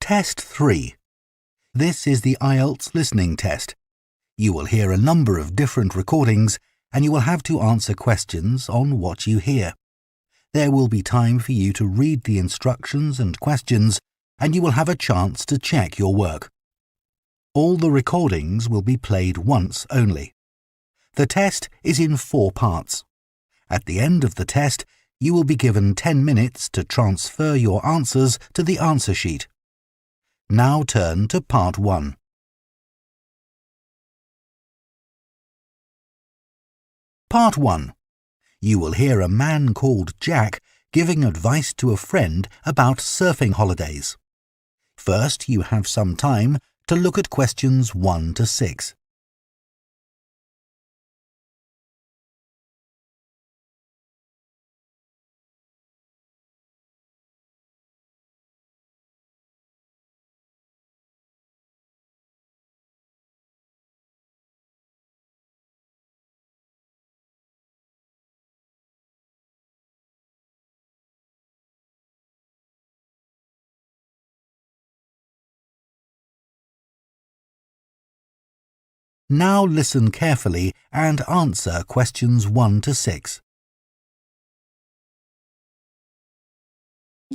Test 3. This is the IELTS listening test. You will hear a number of different recordings and you will have to answer questions on what you hear. There will be time for you to read the instructions and questions and you will have a chance to check your work. All the recordings will be played once only. The test is in 4 parts. At the end of the test, you will be given 10 minutes to transfer your answers to the answer sheet. Now turn to Part 1. Part 1. You will hear a man called Jack giving advice to a friend about surfing holidays. First, you have some time to look at questions 1 to 6. Now listen carefully and answer questions 1 to 6.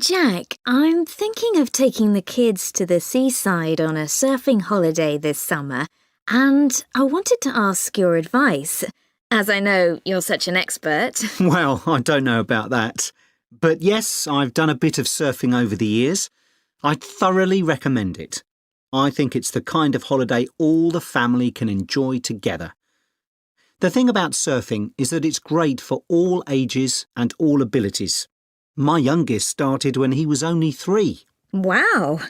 Jack, I'm thinking of taking the kids to the seaside on a surfing holiday this summer, and I wanted to ask your advice, as I know you're such an expert. Well, I don't know about that. But yes, I've done a bit of surfing over the years. I'd thoroughly recommend it. I think it's the kind of holiday all the family can enjoy together. The thing about surfing is that it's great for all ages and all abilities. My youngest started when he was only 3. Wow!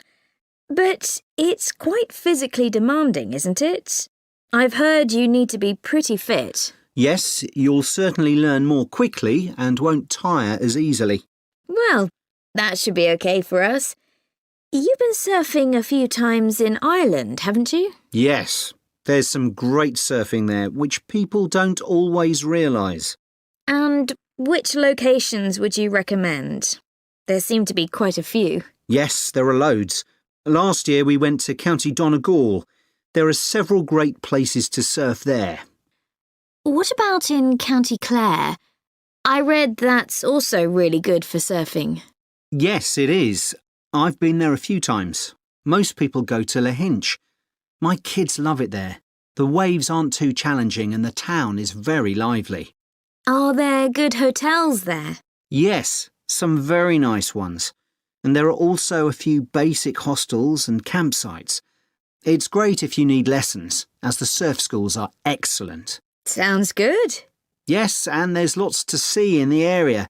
But it's quite physically demanding, isn't it? I've heard you need to be pretty fit. Yes, you'll certainly learn more quickly and won't tire as easily. Well, that should be okay for us. You've been surfing a few times in Ireland, haven't you? Yes, there's some great surfing there which people don't always realise. And which locations would you recommend? There seem to be quite a few. Yes, there are loads. Last year we went to County Donegal. There are several great places to surf there. What about in County Clare? I read that's also really good for surfing. Yes, it is. I've been there a few times. Most people go to Lahinch. My kids love it there. The waves aren't too challenging and the town is very lively. Are there good hotels there? Yes, some very nice ones. And there are also a few basic hostels and campsites. It's great if you need lessons, as the surf schools are excellent. Sounds good. Yes, and there's lots to see in the area,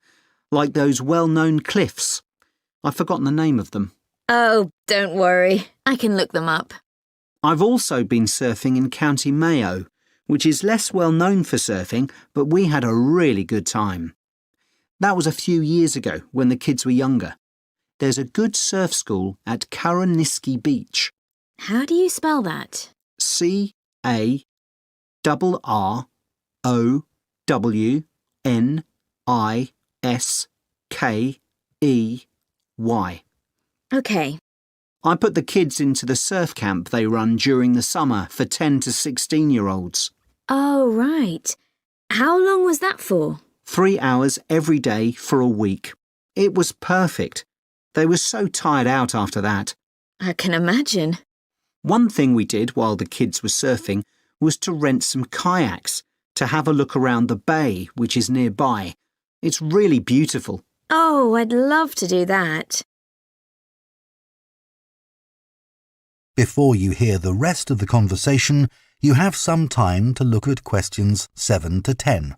like those well-known cliffs. I've forgotten the name of them. Oh, don't worry. I can look them up. I've also been surfing in County Mayo, which is less well known for surfing, but we had a really good time. That was a few years ago when the kids were younger. There's a good surf school at Carraniskey Beach. How do you spell that? CARROWNISKEY. Okay. I put the kids into the surf camp they run during the summer for 10 to 16-year-olds. Oh, right. How long was that for? 3 hours every day for a week. It was perfect. They were so tired out after that. I can imagine. One thing we did while the kids were surfing was to rent some kayaks to have a look around the bay, which is nearby. It's really beautiful. Oh, I'd love to do that. Before you hear the rest of the conversation, you have some time to look at questions 7 to 10.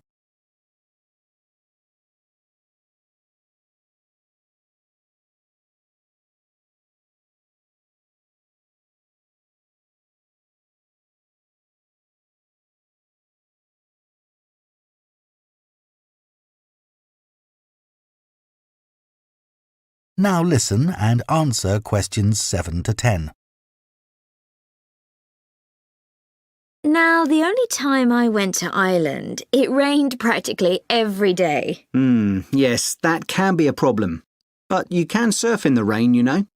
Now listen and answer questions 7 to 10. Now, the only time I went to Ireland, it rained practically every day. Yes, that can be a problem. But you can surf in the rain, you know.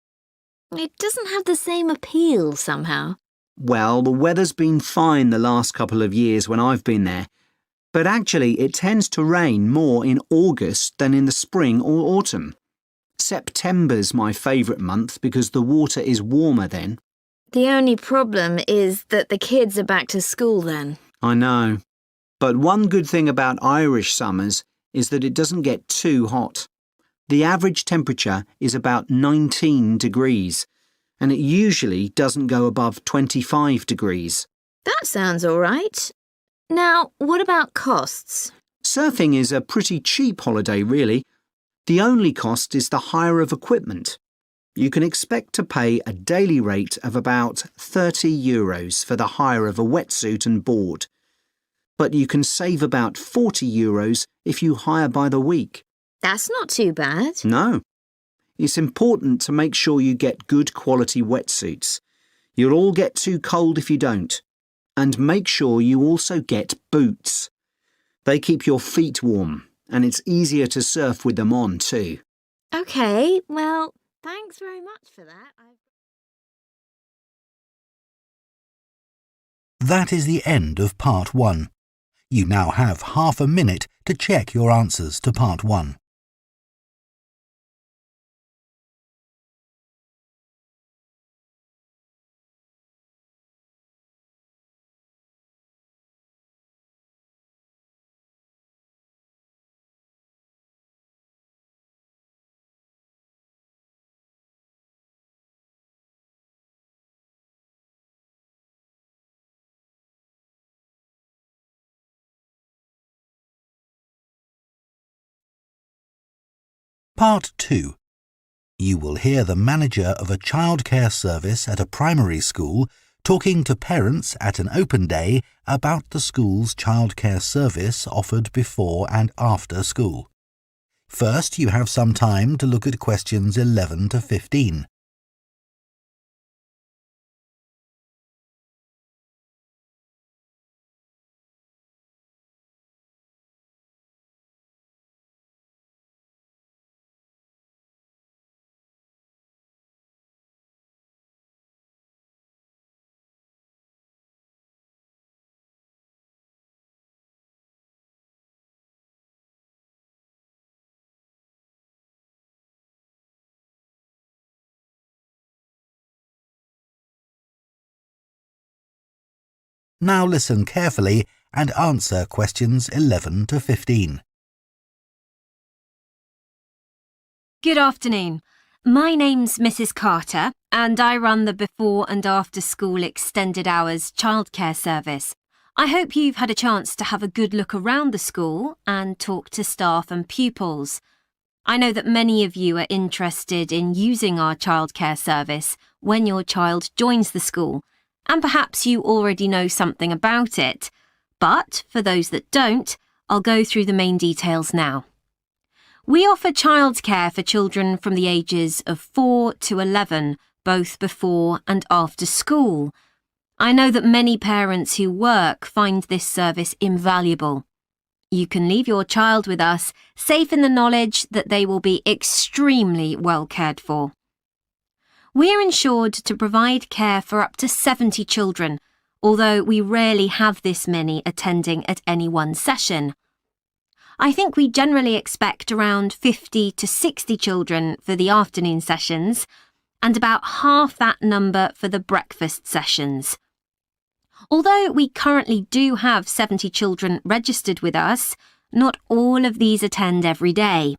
It doesn't have the same appeal somehow. Well, the weather's been fine the last couple of years when I've been there, but actually it tends to rain more in August than in the spring or autumn. September's my favourite month because the water is warmer then. The only problem is that the kids are back to school then. I know. But one good thing about Irish summers is that it doesn't get too hot. The average temperature is about 19 degrees, and it usually doesn't go above 25 degrees. That sounds all right. Now, what about costs? Surfing is a pretty cheap holiday, really. The only cost is the hire of equipment. You can expect to pay a daily rate of about €30 for the hire of a wetsuit and board. But you can save about €40 if you hire by the week. That's not too bad. No. It's important to make sure you get good quality wetsuits. You'll all get too cold if you don't. And make sure you also get boots. They keep your feet warm, and it's easier to surf with them on too. OK, well, thanks very much for that. That is the end of Part 1. You now have half a minute to check your answers to Part 1. Part 2. You will hear the manager of a childcare service at a primary school talking to parents at an open day about the school's childcare service offered before and after school. First, you have some time to look at questions 11 to 15. Now listen carefully and answer questions 11 to 15. Good afternoon. My name's Mrs. Carter and I run the before and after school extended hours childcare service. I hope you've had a chance to have a good look around the school and talk to staff and pupils. I know that many of you are interested in using our childcare service when your child joins the school, and perhaps you already know something about it. But for those that don't, I'll go through the main details now. We offer childcare for children from the ages of 4 to 11, both before and after school. I know that many parents who work find this service invaluable. You can leave your child with us, safe in the knowledge that they will be extremely well cared for. We're insured to provide care for up to 70 children, although we rarely have this many attending at any one session. I think we generally expect around 50 to 60 children for the afternoon sessions, and about half that number for the breakfast sessions. Although we currently do have 70 children registered with us, not all of these attend every day.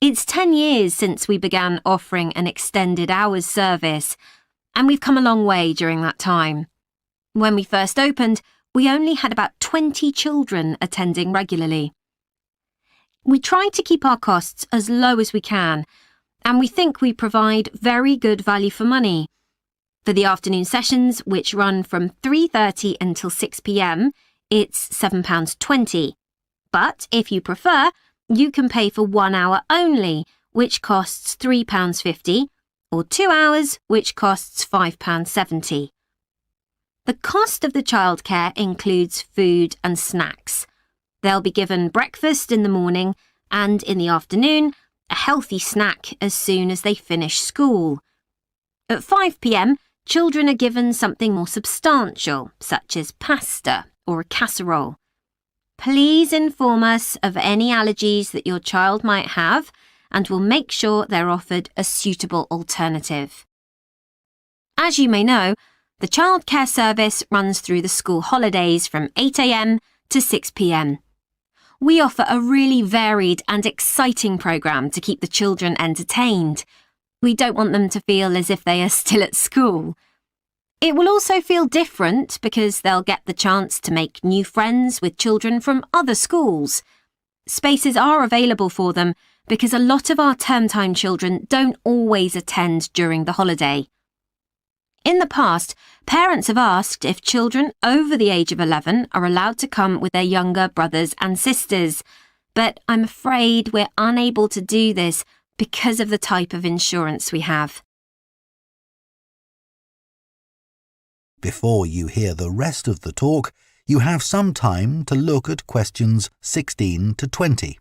It's 10 years since we began offering an extended hours service, and we've come a long way during that time. When we first opened, we only had about 20 children attending regularly. We try to keep our costs as low as we can, and we think we provide very good value for money. For the afternoon sessions, which run from 3:30 until 6 p.m, it's £7.20. But if you prefer, you can pay for 1 hour only, which costs £3.50, or 2 hours, which costs £5.70. The cost of the childcare includes food and snacks. They'll be given breakfast in the morning and in the afternoon, a healthy snack as soon as they finish school. At 5 p.m, children are given something more substantial, such as pasta or a casserole. Please inform us of any allergies that your child might have, and we'll make sure they're offered a suitable alternative. As you may know, the childcare service runs through the school holidays from 8 a.m. to 6 p.m. We offer a really varied and exciting programme to keep the children entertained. We don't want them to feel as if they are still at school. It will also feel different because they'll get the chance to make new friends with children from other schools. Spaces are available for them because a lot of our term-time children don't always attend during the holiday. In the past, parents have asked if children over the age of 11 are allowed to come with their younger brothers and sisters, but I'm afraid we're unable to do this because of the type of insurance we have. Before you hear the rest of the talk, you have some time to look at questions 16 to 20.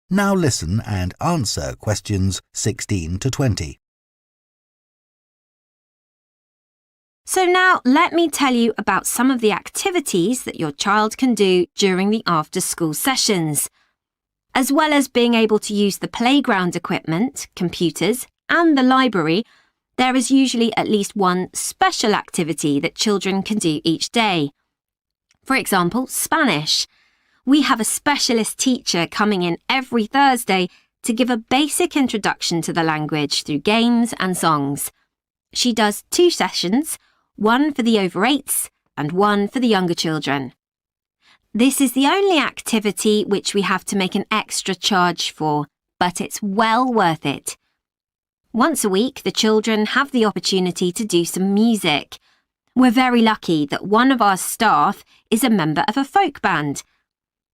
Now listen and answer questions 16 to 20. So now let me tell you about some of the activities that your child can do during the after-school sessions. As well as being able to use the playground equipment, computers, and the library, there is usually at least one special activity that children can do each day. For example, Spanish. We have a specialist teacher coming in every Thursday to give a basic introduction to the language through games and songs. She does 2 sessions, one for the over 8s and one for the younger children. This is the only activity which we have to make an extra charge for, but it's well worth it. Once a week, the children have the opportunity to do some music. We're very lucky that one of our staff is a member of a folk band.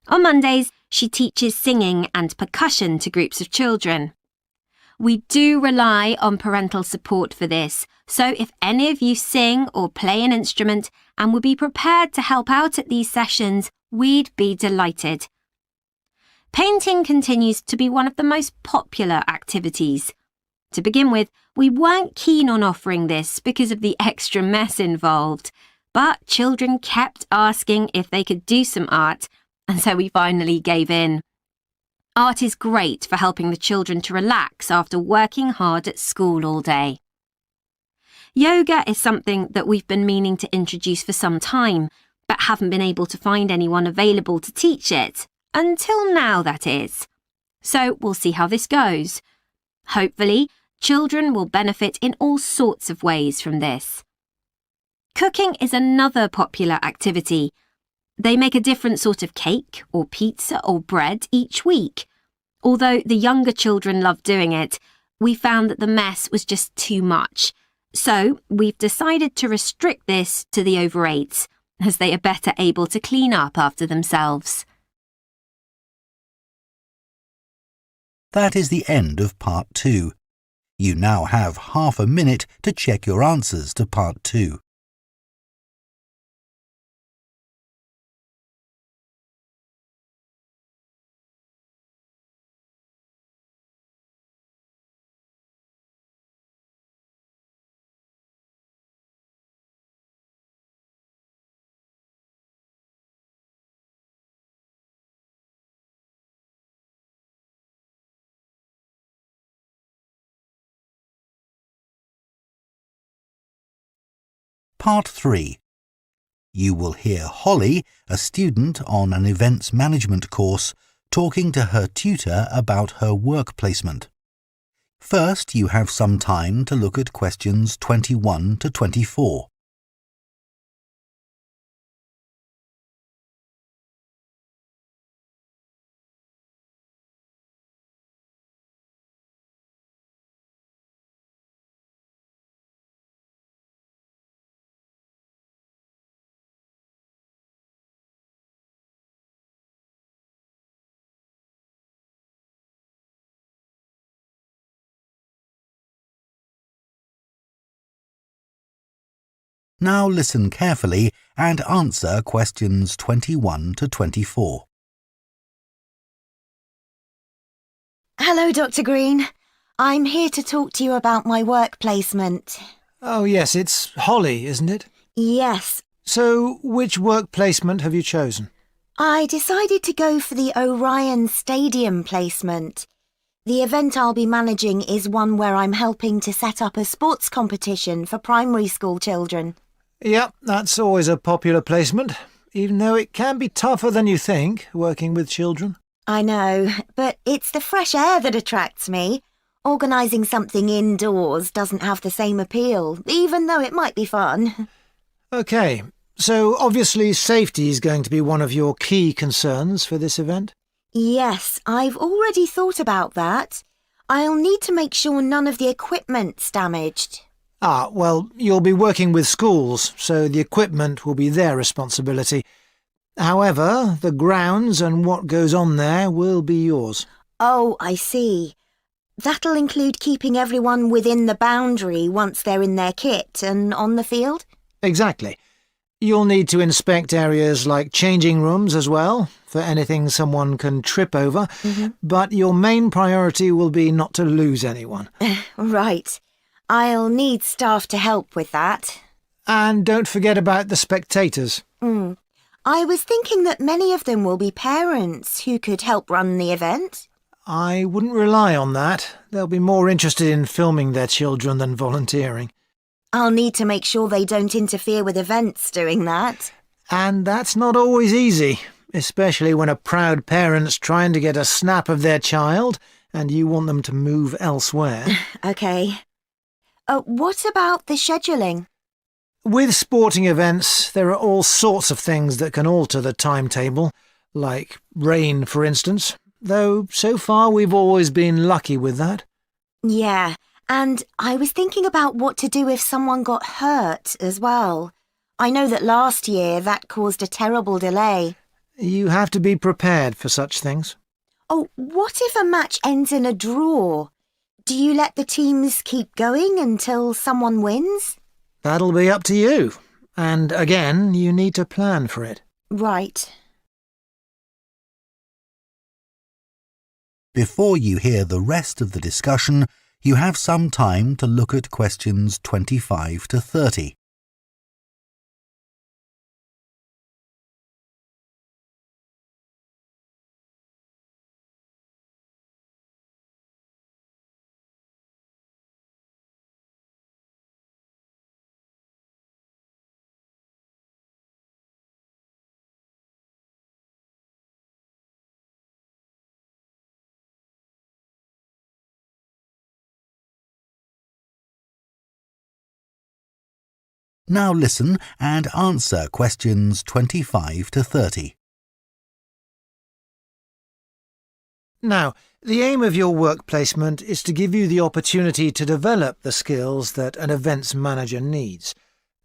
On Mondays, she teaches singing and percussion to groups of children. We do rely on parental support for this, so if any of you sing or play an instrument and would be prepared to help out at these sessions, we'd be delighted. Painting continues to be one of the most popular activities. To begin with, we weren't keen on offering this because of the extra mess involved, but children kept asking if they could do some art, and so we finally gave in. Art is great for helping the children to relax after working hard at school all day. Yoga is something that we've been meaning to introduce for some time, but haven't been able to find anyone available to teach it. Until now, that is. So we'll see how this goes. Hopefully, children will benefit in all sorts of ways from this. Cooking is another popular activity. They make a different sort of cake or pizza or bread each week. Although the younger children love doing it, we found that the mess was just too much. So we've decided to restrict this to the over 8s, as they are better able to clean up after themselves. That is the end of Part 2. You now have half a minute to check your answers to Part 2. Part 3. You will hear Holly, a student on an events management course, talking to her tutor about her work placement. First, you have some time to look at questions 21 to 24. Now listen carefully and answer questions 21 to 24. Hello, Dr. Green. I'm here to talk to you about my work placement. Oh yes, it's Holly, isn't it? Yes, So, which work placement have you chosen? I decided to go for the Orion Stadium placement. The event I'll be managing is one where I'm helping to set up a sports competition for primary school children. Yep, that's always a popular placement, even though it can be tougher than you think, working with children. I know, but it's the fresh air that attracts me. Organising something indoors doesn't have the same appeal, even though it might be fun. OK, so obviously safety is going to be one of your key concerns for this event? Yes, I've already thought about that. I'll need to make sure none of the equipment's damaged. Ah, well, you'll be working with schools, so the equipment will be their responsibility. However, the grounds and what goes on there will be yours. Oh, I see. That'll include keeping everyone within the boundary once they're in their kit and on the field? Exactly. You'll need to inspect areas like changing rooms as well, for anything someone can trip over, but your main priority will be not to lose anyone. Right. I'll need staff to help with that. And don't forget about the spectators. I was thinking that many of them will be parents who could help run the event. I wouldn't rely on that. They'll be more interested in filming their children than volunteering. I'll need to make sure they don't interfere with events doing that. And that's not always easy, especially when a proud parent's trying to get a snap of their child and you want them to move elsewhere. OK. What about the scheduling? With sporting events, there are all sorts of things that can alter the timetable, like rain, for instance, though so far we've always been lucky with that. Yeah, and I was thinking about what to do if someone got hurt as well. I know that last year that caused a terrible delay. You have to be prepared for such things. Oh, what if a match ends in a draw? Do you let the teams keep going until someone wins? That'll be up to you. And again, you need to plan for it. Right. Before you hear the rest of the discussion, you have some time to look at questions 25 to 30. Now listen and answer questions 25 to 30. Now, the aim of your work placement is to give you the opportunity to develop the skills that an events manager needs.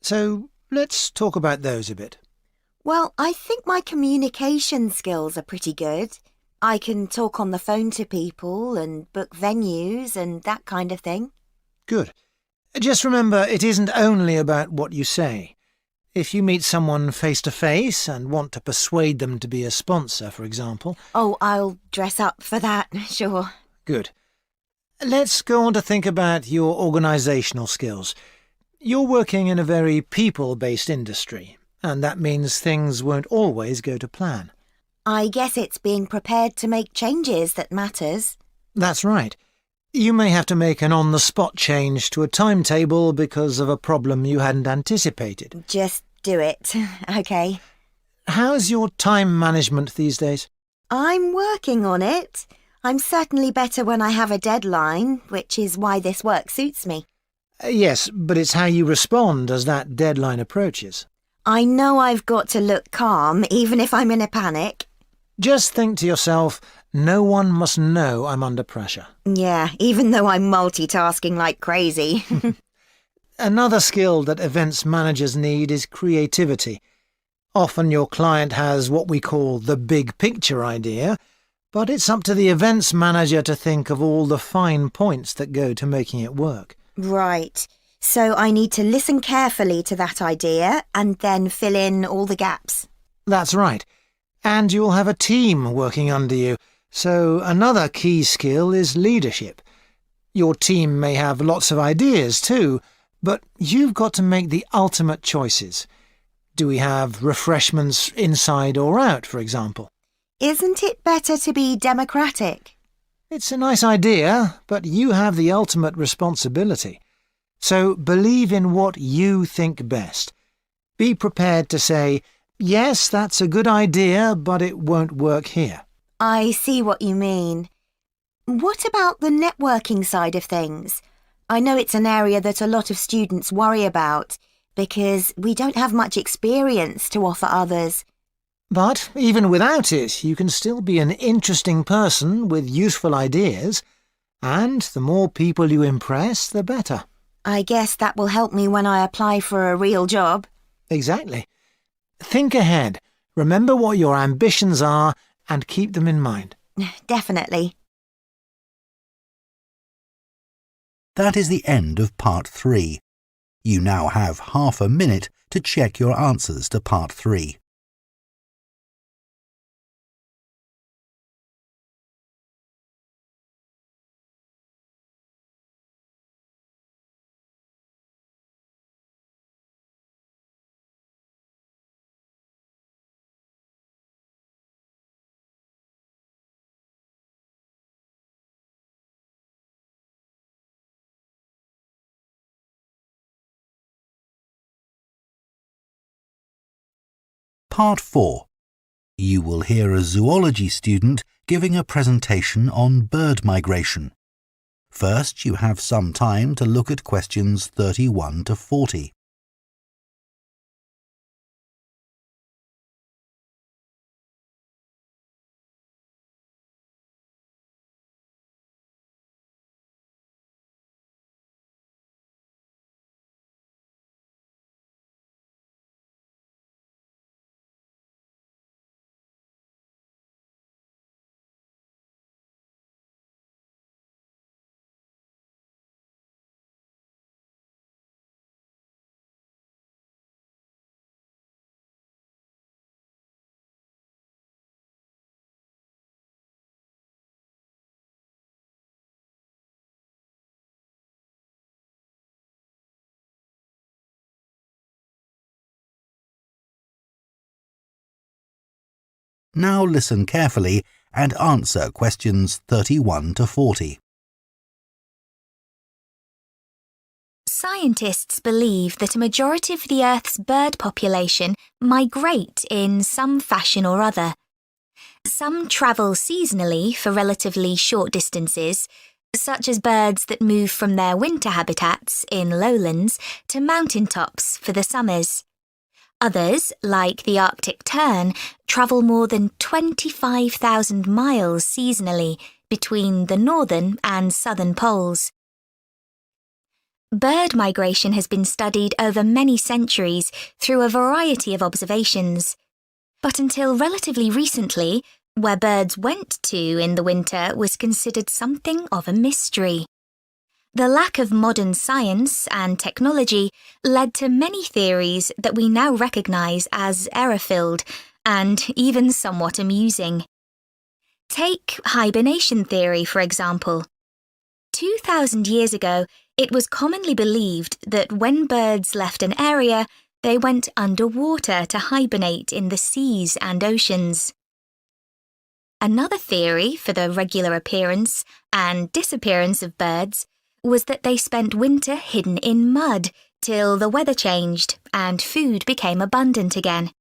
So let's talk about those a bit. Well, I think my communication skills are pretty good. I can talk on the phone to people and book venues and that kind of thing. Good. Just remember, it isn't only about what you say. If you meet someone face-to-face and want to persuade them to be a sponsor, for example... Oh, I'll dress up for that, sure. Good. Let's go on to think about your organisational skills. You're working in a very people-based industry, and that means things won't always go to plan. I guess it's being prepared to make changes that matters. That's right. You may have to make an on-the-spot change to a timetable because of a problem you hadn't anticipated. Just do it, OK. How's your time management these days? I'm working on it. I'm certainly better when I have a deadline, which is why this work suits me. Yes, but it's how you respond as that deadline approaches. I know I've got to look calm, even if I'm in a panic. Just think to yourself, no one must know I'm under pressure. Yeah, even though I'm multitasking like crazy. Another skill that events managers need is creativity. Often your client has what we call the big picture idea, but it's up to the events manager to think of all the fine points that go to making it work. Right. So I need to listen carefully to that idea and then fill in all the gaps. That's right. And you'll have a team working under you, so another key skill is leadership. Your team may have lots of ideas too, but you've got to make the ultimate choices. Do we have refreshments inside or out, for example? Isn't it better to be democratic? It's a nice idea, but you have the ultimate responsibility. So believe in what you think best. Be prepared to say, yes, that's a good idea, but it won't work here. I see what you mean. What about the networking side of things? I know it's an area that a lot of students worry about because we don't have much experience to offer others. But even without it, you can still be an interesting person with useful ideas, and the more people you impress, the better. I guess that will help me when I apply for a real job. Exactly. Think ahead, remember what your ambitions are, and keep them in mind. Definitely. That is the end of Part 3. You now have half a minute to check your answers to Part 3. Part 4. You will hear a zoology student giving a presentation on bird migration. First, you have some time to look at questions 31 to 40. Now listen carefully and answer questions 31 to 40. Scientists believe that a majority of the Earth's bird population migrate in some fashion or other. Some travel seasonally for relatively short distances, such as birds that move from their winter habitats in lowlands to mountaintops for the summers. Others, like the Arctic tern, travel more than 25,000 miles seasonally between the northern and southern poles. Bird migration has been studied over many centuries through a variety of observations. But until relatively recently, where birds went to in the winter was considered something of a mystery. The lack of modern science and technology led to many theories that we now recognise as error-filled and even somewhat amusing. Take hibernation theory, for example. 2,000 years ago, it was commonly believed that when birds left an area, they went underwater to hibernate in the seas and oceans. Another theory for the regular appearance and disappearance of birds was that they spent winter hidden in mud till the weather changed and food became abundant again.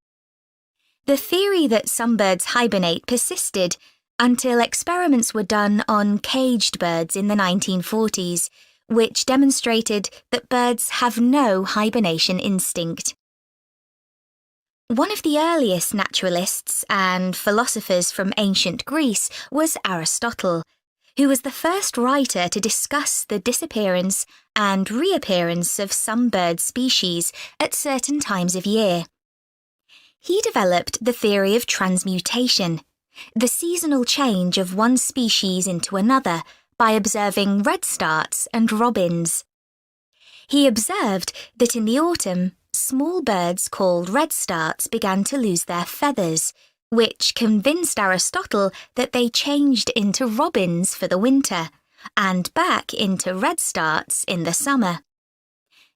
The theory that some birds hibernate persisted until experiments were done on caged birds in the 1940s, which demonstrated that birds have no hibernation instinct. One of the earliest naturalists and philosophers from ancient Greece was Aristotle, who was the first writer to discuss the disappearance and reappearance of some bird species at certain times of year. He developed the theory of transmutation, the seasonal change of one species into another by observing redstarts and robins. He observed that in the autumn, small birds called redstarts began to lose their feathers, which convinced Aristotle that they changed into robins for the winter and back into redstarts in the summer.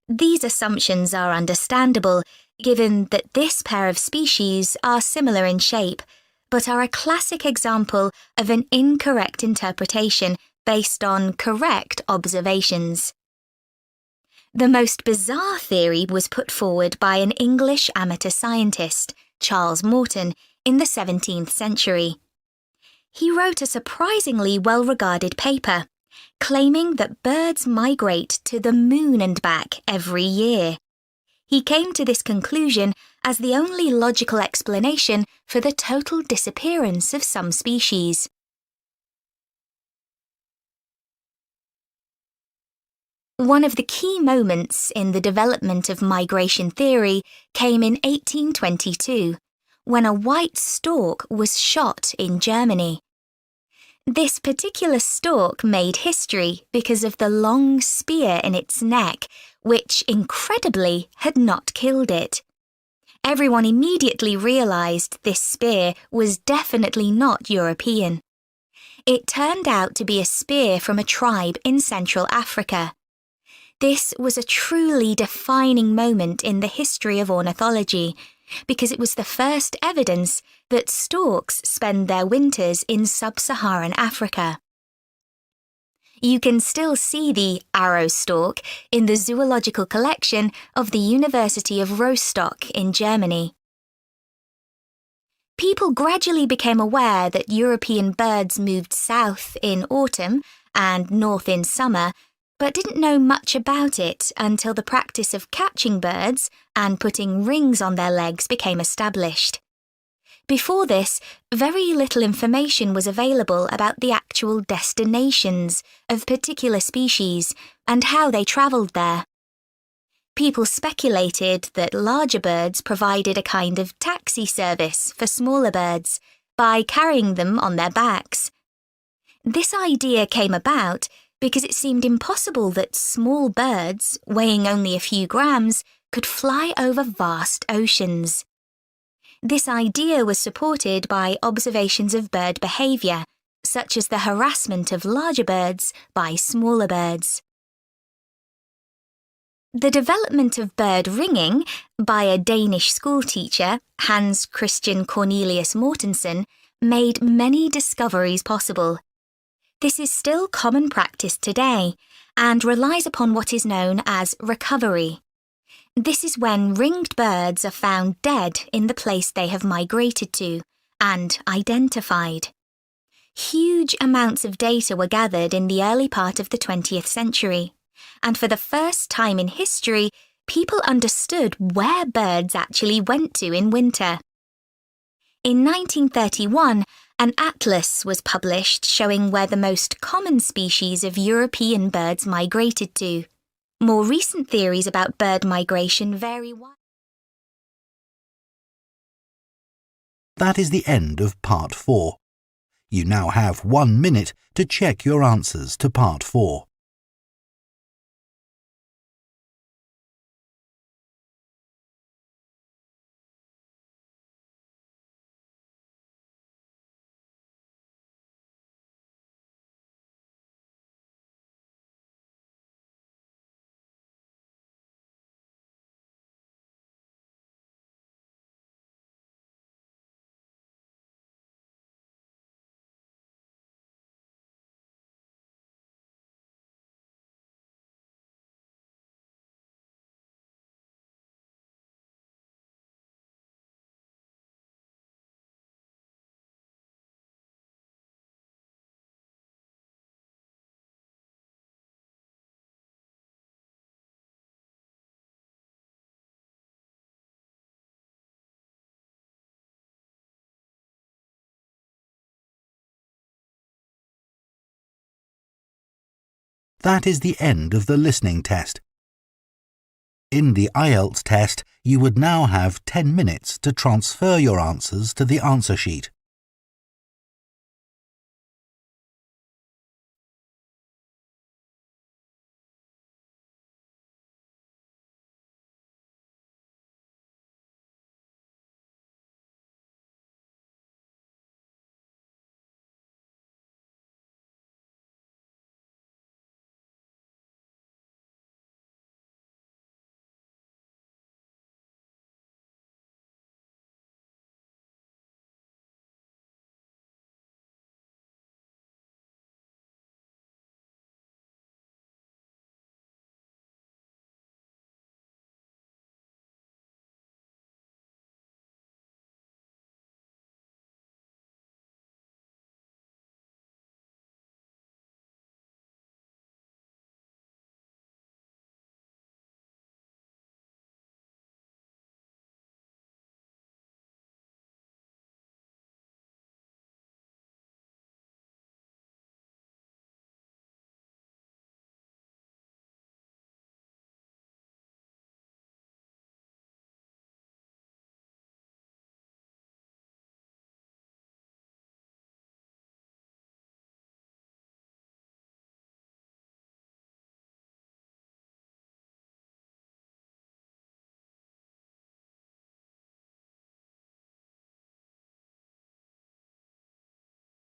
These assumptions are understandable, given that this pair of species are similar in shape, but are a classic example of an incorrect interpretation based on correct observations. The most bizarre theory was put forward by an English amateur scientist, Charles Morton, in the 17th century. He wrote a surprisingly well-regarded paper, claiming that birds migrate to the moon and back every year. He came to this conclusion as the only logical explanation for the total disappearance of some species. One of the key moments in the development of migration theory came in 1822, when a white stork was shot in Germany. This particular stork made history because of the long spear in its neck, which, incredibly, had not killed it. Everyone immediately realised this spear was definitely not European. It turned out to be a spear from a tribe in Central Africa. This was a truly defining moment in the history of ornithology, because it was the first evidence that storks spend their winters in sub-Saharan Africa. You can still see the arrow stork in the zoological collection of the University of Rostock in Germany. People gradually became aware that European birds moved south in autumn and north in summer, but didn't know much about it until the practice of catching birds and putting rings on their legs became established. Before this, very little information was available about the actual destinations of particular species and how they travelled there. People speculated that larger birds provided a kind of taxi service for smaller birds by carrying them on their backs. This idea came about because it seemed impossible that small birds, weighing only a few grams, could fly over vast oceans. This idea was supported by observations of bird behaviour, such as the harassment of larger birds by smaller birds. The development of bird ringing by a Danish schoolteacher, Hans Christian Cornelius Mortensen, made many discoveries possible. This is still common practice today and relies upon what is known as recovery. This is when ringed birds are found dead in the place they have migrated to and identified. Huge amounts of data were gathered in the early part of the 20th century, and for the first time in history, people understood where birds actually went to in winter. In 1931, an atlas was published showing where the most common species of European birds migrated to. More recent theories about bird migration vary widely. That is the end of Part 4. You now have 1 minute to check your answers to Part 4. That is the end of the listening test. In the IELTS test, you would now have 10 minutes to transfer your answers to the answer sheet.